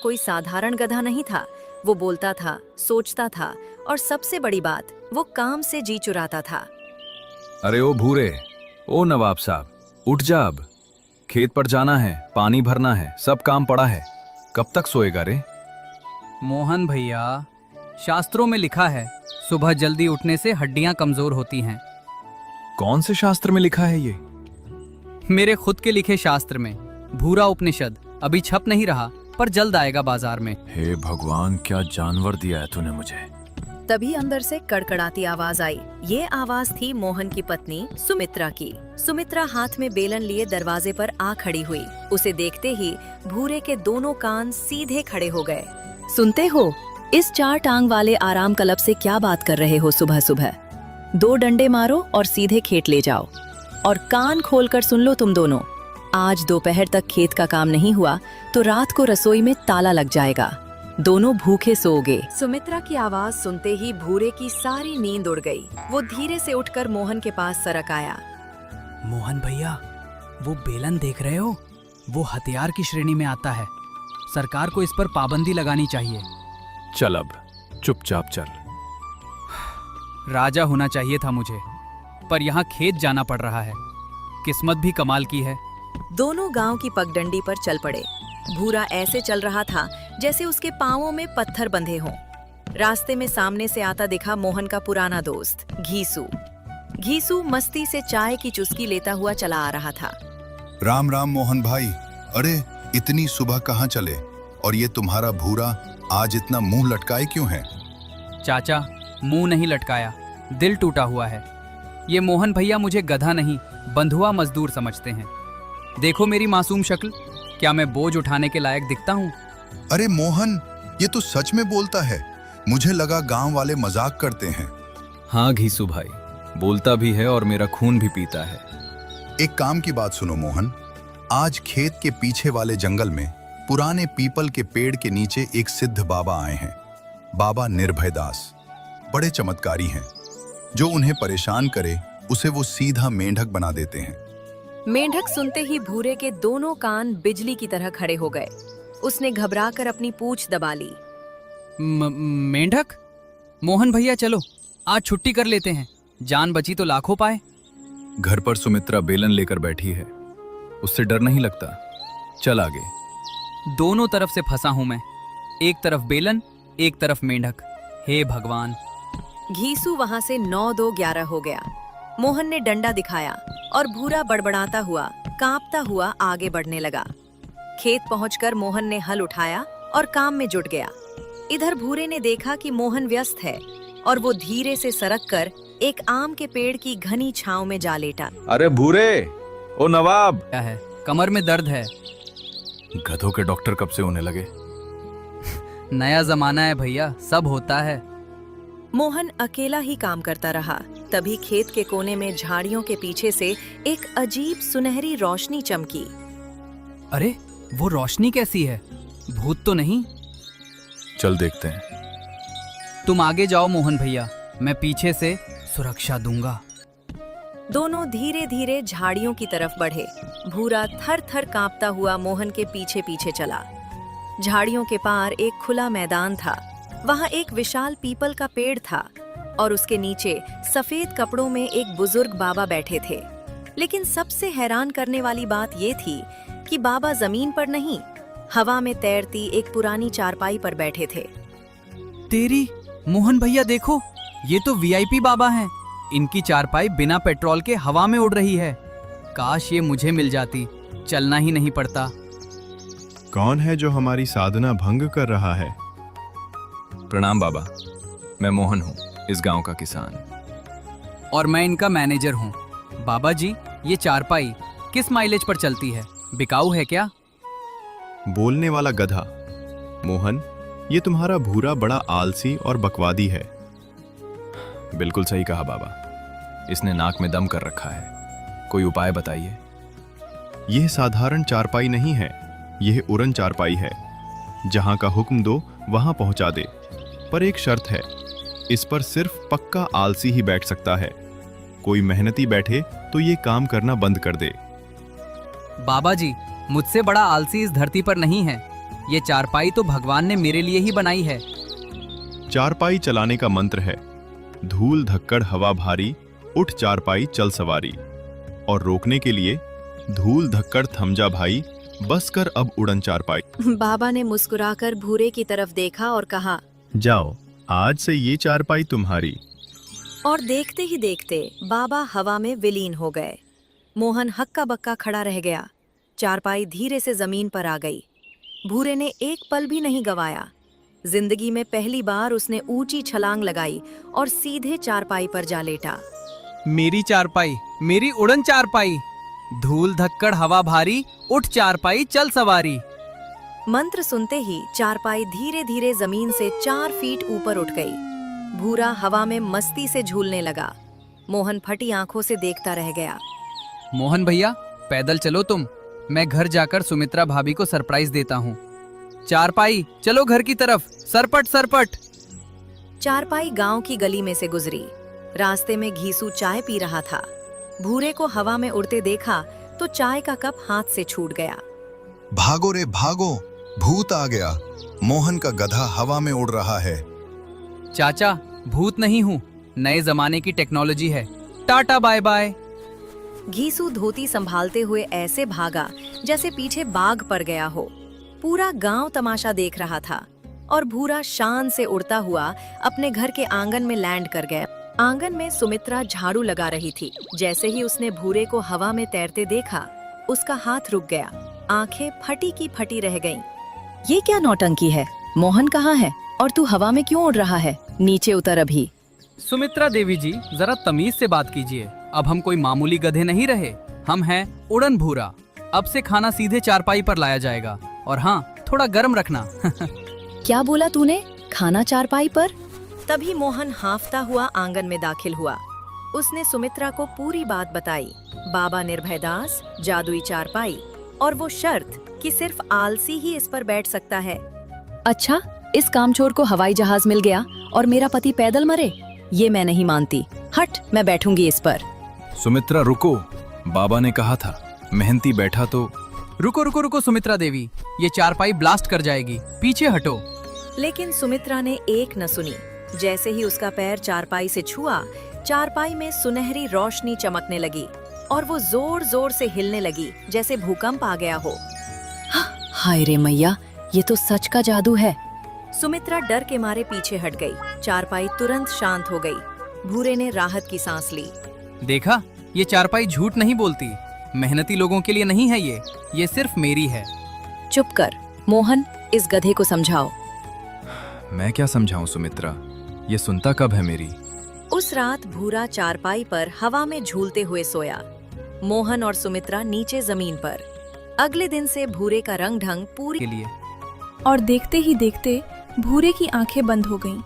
कोई साधारण गधा नहीं था। वो बोलता था, सोचता था और सबसे बड़ी बात, वो काम से जी चुराता था। अरे ओ भूरे, ओ नवाब साहब, उठ जा अब। खेत पर जाना है, पानी भरना है, सब काम पड़ा है। कब तक सोएगा रे? मोहन भैया, शास्त्रों में लिखा है सुबह जल्दी उठने से हड्डियां कमजोर होती हैं। कौन से शास्त्र में लिखा है ये? मेरे खुद के लिखे शास्त्र में। भूरा उपनिषद अभी छप नहीं रहा, पर जल्द आएगा बाजार में। हे भगवान, क्या जानवर दिया है तूने मुझे। तभी अंदर से कड़कड़ाती आवाज आई। ये आवाज थी मोहन की पत्नी सुमित्रा की। सुमित्रा हाथ में बेलन लिए दरवाजे पर आ खड़ी हुई। उसे देखते ही भूरे के दोनों कान सीधे खड़े हो गए। सुनते हो, इस 4 टांग वाले आराम क्लब से क्या बात कर रहे हो सुबह सुबह? 2 डंडे मारो और सीधे खेत ले जाओ। और कान खोलकर सुन लो तुम दोनों, आज दोपहर तक खेत का काम नहीं हुआ तो रात को रसोई में ताला लग जाएगा। दोनों भूखे सोओगे। सुमित्रा की आवाज सुनते ही भूरे की सारी नींद उड़ गई। वो धीरे से उठकर मोहन के पास सरक आया। मोहन भैया, वो बेलन देख रहे हो? वो हथियार की श्रेणी में आता है। सरकार को इस पर पाबंदी लगानी चाहिए। चल अब, चुपचाप चल। राजा होना चाहिए था मुझे, पर यहाँ खेत जाना पड़ रहा है। किस्मत भी कमाल की है। दोनों गांव की पगडंडी पर चल पड़े। भूरा ऐसे चल रहा था जैसे उसके पांवों में पत्थर बंधे हों। रास्ते में सामने से आता दिखा मोहन का पुराना दोस्त घीसू। घीसू मस्ती से चाय की चुस्की लेता हुआ चला आ रहा था। राम राम मोहन भाई। अरे इतनी सुबह कहाँ चले? और ये तुम्हारा भूरा आज इतना मुंह लटकाए क्यों है? चाचा, मुंह नहीं लटकाया, दिल टूटा हुआ है। ये मोहन भैया मुझे गधा नहीं, बंधुआ मजदूर समझते हैं। देखो मेरी मासूम शक्ल, क्या मैं बोझ उठाने के लायक दिखता हूँ? अरे मोहन, ये तो सच में बोलता है। मुझे लगा गांव वाले मजाक करते हैं। हाँ घीसू भाई, बोलता भी है और मेरा खून भी पीता है। एक काम की बात सुनो मोहन, आज खेत के पीछे वाले जंगल में पुराने पीपल के पेड़ के नीचे एक सिद्ध बाबा आए हैं। बाबा निर्भय दास बड़े चमत्कारी हैं। जो उन्हें परेशान करे उसे वो सीधा मेंढक बना देते हैं। मेंढक सुनते ही भूरे के दोनों कान बिजली की तरह खड़े हो गए। उसने घबराकर अपनी पूंछ दबा ली। मेंढक? मोहन भैया चलो, आज छुट्टी कर लेते हैं। जान बची तो लाखों पाए। घर पर सुमित्रा बेलन लेकर बैठी है, उससे डर नहीं लगता? चल आगे। दोनों तरफ से फंसा हूं मैं, एक तरफ बेलन, एक तरफ मेंढक। हे भगवान। घीसू वहां से 9-2-11 हो गया। मोहन ने डंडा दिखाया और भूरा बड़बड़ाता हुआ, कांपता हुआ आगे बढ़ने लगा। खेत पहुंचकर मोहन ने हल उठाया और काम में जुट गया। इधर भूरे ने देखा कि मोहन व्यस्त है और वो धीरे से सरक कर एक आम के पेड़ की घनी छांव में जा लेटा। अरे भूरे, ओ नवाब। क्या है? कमर में दर्द है। गधों के डॉक्टर कब से होने लगे? नया जमाना है भैया, सब होता है। मोहन अकेला ही काम करता रहा। तभी खेत के कोने में झाड़ियों के पीछे से एक अजीब सुनहरी रोशनी चमकी। अरे वो रोशनी कैसी है? भूत तो नहीं? चल देखते हैं। तुम आगे जाओ मोहन भैया, मैं पीछे से सुरक्षा दूंगा। दोनों धीरे धीरे झाड़ियों की तरफ बढ़े। भूरा थर थर कांपता हुआ मोहन के पीछे पीछे चला। झाड़ियों के पार एक खुला मैदान था। वहां एक विशाल पीपल का पेड़ था और उसके नीचे सफेद कपड़ों में एक बुजुर्ग बाबा बैठे थे। लेकिन सबसे हैरान करने वाली बात ये थी कि बाबा जमीन पर नहीं, हवा में तैरती एक पुरानी चारपाई पर बैठे थे। तेरी मोहन भैया देखो, ये तो वीआईपी बाबा हैं। इनकी चारपाई बिना पेट्रोल के हवा में उड़ रही है। काश ये मुझे मिल जाती, चलना ही नहीं पड़ता। कौन है जो हमारी साधना भंग कर रहा है? प्रणाम बाबा, मैं मोहन हूँ, इस गांव का किसान। और मैं इनका मैनेजर हूँ। बाबा जी, ये चारपाई किस माइलेज पर चलती है? बिकाऊ है क्या? बोलने वाला गधा। मोहन, ये तुम्हारा भूरा बड़ा आलसी और बकवादी है। बिल्कुल सही कहा बाबा, इसने नाक में दम कर रखा है। कोई उपाय बताइए। यह साधारण चारपाई नहीं है, यह उड़न चारपाई है। जहां का हुक्म दो वहां पहुंचा दे। पर एक शर्त है, इस पर सिर्फ पक्का आलसी ही बैठ सकता है। कोई मेहनती बैठे तो ये काम करना बंद कर दे। बाबा जी, मुझसे बड़ा आलसी इस धरती पर नहीं है। ये चारपाई तो भगवान ने मेरे लिए ही बनाई है। चारपाई चलाने का मंत्र है, धूल धक्कड़ हवा भारी, उठ चारपाई चल सवारी। और रोकने के लिए, धूल धक्कड़ थम जा भाई, बस कर अब उड़न चारपाई। बाबा ने मुस्कुराकर भूरे की तरफ देखा और कहा, जाओ, आज से ये चारपाई तुम्हारी। और देखते ही देखते बाबा हवा में विलीन हो गए। मोहन हक्का बक्का खड़ा रह गया। चारपाई धीरे से जमीन पर आ गई। भूरे ने एक पल भी नहीं गवाया। जिंदगी में पहली बार उसने ऊंची छलांग लगाई और सीधे चारपाई पर जा लेटा। मेरी चारपाई, मेरी उड़न चारपाई, धूल धक्कड़ हवा भारी, उठ चारपाई चल सवारी। मंत्र सुनते ही चारपाई धीरे धीरे जमीन से 4 फीट ऊपर उठ गई। भूरा हवा में मस्ती से झूलने लगा। मोहन फटी आंखों से देखता रह गया। मोहन भैया, पैदल चलो तुम, मैं घर जाकर सुमित्रा भाभी को सरप्राइज देता हूँ। चारपाई चलो घर की तरफ, सरपट सरपट। चारपाई गांव की गली में से गुजरी। रास्ते में घीसू चाय पी रहा था। भूरे को हवा में उड़ते देखा तो चाय का कप हाथ से छूट गया। भागो रे भागो, भूत आ गया। मोहन का गधा हवा में उड़ रहा है। चाचा, भूत नहीं हूँ, नए जमाने की टेक्नोलॉजी है। Ta-ta bye bye. Ghisu dhoti संभालते हुए ऐसे भागा जैसे पीछे बाघ पड़ गया हो। पूरा गांव तमाशा देख रहा था और भूरा शान से उड़ता हुआ अपने घर के आंगन में लैंड कर गया। आंगन में सुमित्रा झाड़ू लगा रही थी। जैसे ही उसने भूरे को हवा में तैरते देखा, उसका हाथ रुक गया। आंखें फटी की फटी रह गईं। ये क्या नौटंकी है? मोहन कहाँ है और तू हवा में क्यों उड़ रहा है? नीचे उतर अभी। सुमित्रा देवी जी, जरा तमीज से बात कीजिए। अब हम कोई मामूली गधे नहीं रहे, हम हैं उड़न भूरा। अब से खाना सीधे चारपाई पर लाया जाएगा, और हाँ, थोड़ा गर्म रखना। क्या बोला तूने? खाना चारपाई पर? तभी मोहन हांफता हुआ आंगन में दाखिल हुआ। उसने सुमित्रा को पूरी बात बताई। बाबा निर्भयदास, जादुई चारपाई और वो शर्त कि सिर्फ आलसी ही इस पर बैठ सकता है। अच्छा, इस कामचोर को हवाई जहाज मिल गया और मेरा पति पैदल मरे? ये मैं नहीं मानती। हट, मैं बैठूंगी इस पर। सुमित्रा रुको, बाबा ने कहा था मेहनती बैठा तो। रुको रुको रुको सुमित्रा देवी, ये चारपाई ब्लास्ट कर जाएगी, पीछे हटो। लेकिन सुमित्रा ने एक न सुनी। जैसे ही उसका पैर चारपाई से छुआ, चारपाई में सुनहरी रोशनी चमकने लगी और वो जोर जोर से हिलने लगी जैसे भूकंप आ गया हो। हाय रे मैया, ये तो सच का जादू है। सुमित्रा डर के मारे पीछे हट गई। चारपाई तुरंत शांत हो गई। भूरे ने राहत की सांस ली। देखा, ये चारपाई झूठ नहीं बोलती। मेहनती लोगों के लिए नहीं है ये सिर्फ मेरी है। चुप कर मोहन, इस गधे को समझाओ। मैं क्या समझाऊं सुमित्रा, ये सुनता कब है मेरी। उस रात भूरा चारपाई पर हवा में झूलते हुए सोया। मोहन और सुमित्रा नीचे जमीन पर। अगले दिन से भूरे का रंग ढंग पूरी के लिए और देखते ही देखते भूरे की आंखें बंद हो गईं।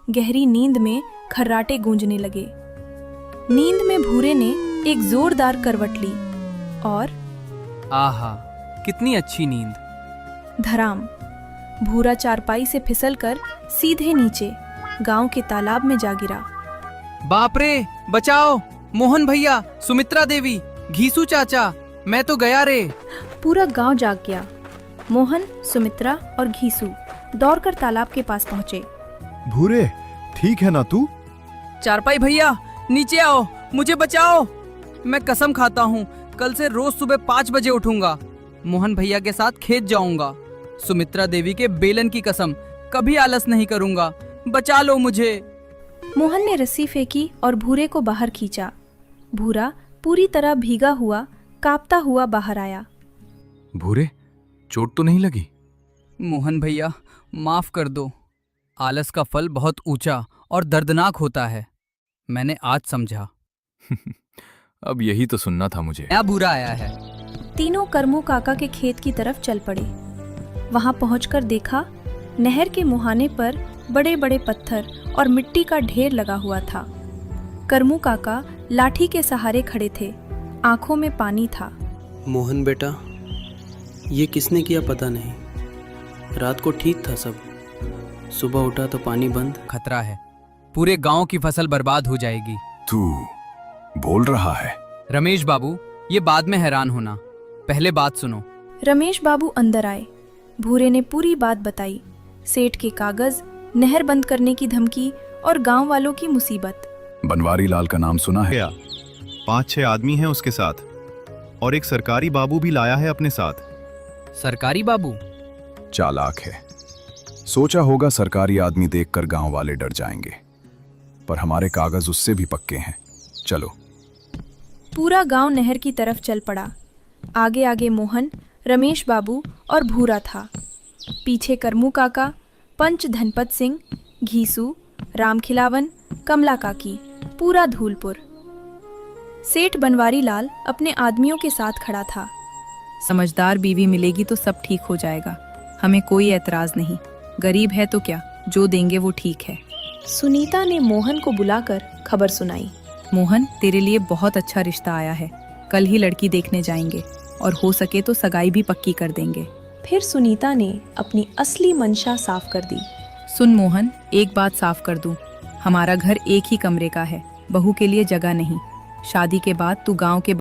गहरी नींद में खर्राटे गूंजने लगे। नींद में भूरे ने एक जोरदार करवट ली और आहा, कितनी अच्छी नींद। धराम, भूरा चारपाई से फिसलकर सीधे नीचे गांव के तालाब में जा गिरा। बाप रे, बचाओ! मोहन भैया, सुमित्रा देवी, घीसू चाचा, मैं तो गया रे। पूरा गांव जाग गया। मोहन, सुमित्रा और घीसू दौड़कर तालाब के पास पहुंचे। भूरे, ठीक है ना तू? चारपाई भैया, नीचे आओ, मुझे बचाओ। मैं कसम खाता हूँ, कल से रोज सुबह 5 बजे उठूंगा। मोहन भैया के साथ खेत जाऊंगा। सुमित्रा देवी के बेलन की कसम, कभी आलस नहीं करूंगा। बचा लो मुझे। मोहन ने रस्सी फेंकी और भूरे को बाहर खींचा। भूरा पूरी तरह भीगा हुआ, कांपता हुआ बाहर आया। भूरे, चोट तो नहीं लगी? मोहन भैया, माफ कर दो। आलस का फल बहुत ऊंचा और दर्दनाक होता है, मैंने आज समझा। अब यही तो सुनना था मुझे। नया भूरा आया है। तीनों करमू काका के खेत की तरफ चल पड़े। वहां पहुंचकर देखा, नहर के मुहाने पर बड़े बड़े पत्थर और मिट्टी का ढेर लगा हुआ था। करमू काका लाठी के सहारे खड़े थे। आंखों में पानी था। मोहन बेटा, ये किसने किया पता नहीं। रात को ठीक था सब, सुबह उठा तो पानी बंद। खतरा है, पूरे गांव की फसल बर्बाद हो जाएगी। तू बोल रहा है? रमेश बाबू, ये बाद में हैरान होना, पहले बात सुनो। रमेश बाबू अंदर आए। भूरे ने पूरी बात बताई, सेठ के कागज, नहर बंद करने की धमकी और गांव वालों की मुसीबत। बनवारी लाल का नाम सुना है? गया 5-6 आदमी हैं उसके साथ और एक सरकारी बाबू भी लाया है अपने साथ। सरकारी बाबू? चालाक है। सोचा होगा सरकारी आदमी देखकर गांव वाले डर जाएंगे, पर हमारे कागज उससे भी पक्के हैं। चलो। पूरा गांव नहर की तरफ चल पड़ा। आगे आगे मोहन, रमेश बाबू और भूरा था। पीछे करमू काका, पंच धनपत सिंह, घीसू, राम खिलावन, कमला काकी, पूरा धूलपुर। सेठ बनवारी लाल अपने आदमियों के साथ खड़ा था। समझदार बीवी मिलेगी तो सब ठीक हो जाएगा, हमें कोई एतराज नहीं। गरीब है तो क्या, जो देंगे वो ठीक है। सुनीता ने मोहन को बुलाकर खबर सुनाई। मोहन, तेरे लिए बहुत अच्छा रिश्ता आया है। कल ही लड़की देखने जाएंगे और हो सके तो सगाई भी पक्की कर देंगे। फिर सुनीता ने अपनी असली मंशा साफ कर दी। सुन मोहन, एक बात साफ कर दूं, हमारा घर एक ही कमरे का है, बहू के लिए जगह नहीं। शादी के बाद तू गांव के